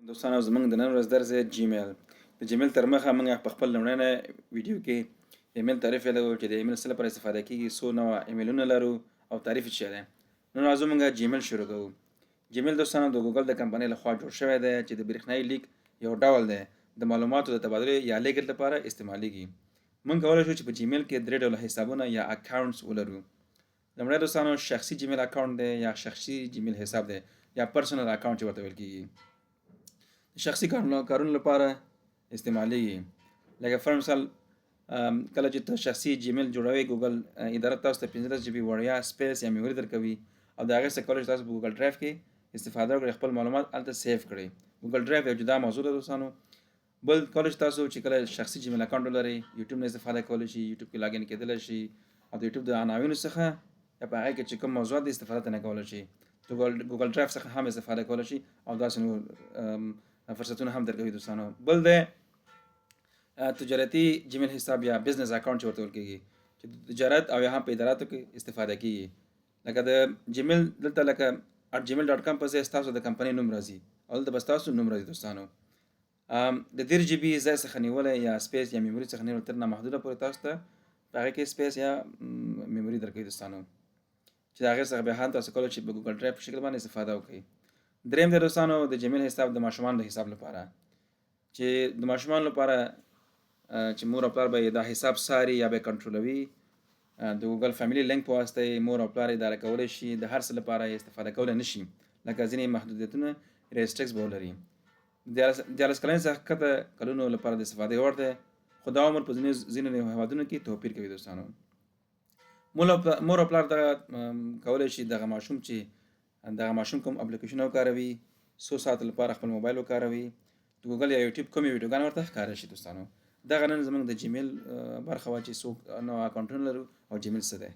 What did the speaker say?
دوستانو زمونږ د نن ورځ درس جیمیل د جیمیل تر مخه موږ په خپل لومړنۍ ویډیو کې ایمیل تعریف لرو چې د ایمیل څه لپاره استفاده کیږي، څو نوع ایمیلونه لرو او تعریف یې څه دی. نن راځو موږ جیمیل شروع کوو. جیمیل دوستانو د ګوګل د کمپنۍ لخوا جوړ شوی دی چې د برېښنایي لیک یو ډول دی د معلوماتو د تبادلې یا لیږد لپاره استعمالیږي. موږ کولی شو چې په جیمیل کې درې ډوله حسابونه یا اکاونټس ولرو. لومړی دوستانو شخصي جیمیل اکاونټ دی یا شخصي جیمیل حساب دی یا پرسنل اکاونټ چې ورته ویل کیږي. شخصي کارونو لپاره استعمالیږي. لکه فر مثال کله چې ته شخصي جیمیل جوړوي، ګوګل اداره تاسو ته 15 جی بي وړیا سپیس یا میموري درکوي او د هغې څخه کولی شئ تاسو په ګوګل ډرایو کې استفاده وکړئ، خپل معلومات هلته سیف کړئ. ګوګل ډرایو یو جدا موضوع ده دوستانو. بل کولی شئ تاسو چې کله شخصي جیمیل اکاونټ ولرئ، یوټیوب نه استفاده کولی شئ، یوټیوب کې لاګین کېدلی شي او د یوټیوب د عناوینو څخه یا په هغې کې چې کوم موضوعات دي استفاده ترې نه کولی شئ. ګوګل ډرایو څخه هم استفاده کولی شئ او داسې نور فرصتونه هم درکوي دوستانو. بل د تجارتي جیمیل حساب یا بزنس اکاونټ چې ورته ویل کېږي چې د تجارت او یا هم په اداراتو کې استفاده کیږي. لکه د جیمیل دلته لکه @gmail.com په ځای ستاسو د کمپنۍ نوم راځي او دلته به ستاسو نوم راځي دوستانو. د 13 جی بي ځای څخه نیولی یا سپیس یا میموري څخه نیول تر نامحدوده پورې تاسو ته په هغې کې سپیس یا میموري درکوي دوستانو، چې د هغې څخه بیا هم تاسو کولی شئ په ګوګل ډرایو په شکل باندې استفاده وکړئ. دریم دی دوستانو د جیمیل حساب د ماشومانو د حساب لپاره، چې د ماشومانو لپاره چې مور او پلار به دا حساب څاري یا به کنټرولوي، د ګوګل فیملی لینک په واسطه یې مور او پلار اداره کولی شي، د هر څه لپاره یې استفاده کولی نه شي. لکه ځینې محدودیتونه ریسټرکټس به ولري. 14 کلنۍ څخه ښکته کلونو لپاره د استفادې وړ دی، خو دا عمر په ځینو هېوادونو کې توپیر کوي دوستانو. مور او پلار دغه کولی شي دغه ماشوم کوم اپلیکیشن وکاروي، څو ساعته لپاره خپل موبایل وکاروي، د ګوګل یا یوټیوب کومې ویډیوګانې ورته ښکاره شي دوستانو. دغه نن زموږ د جیمیل برخه وه چې څو نوع اکاونټونه لرو او جیمیل څه دی.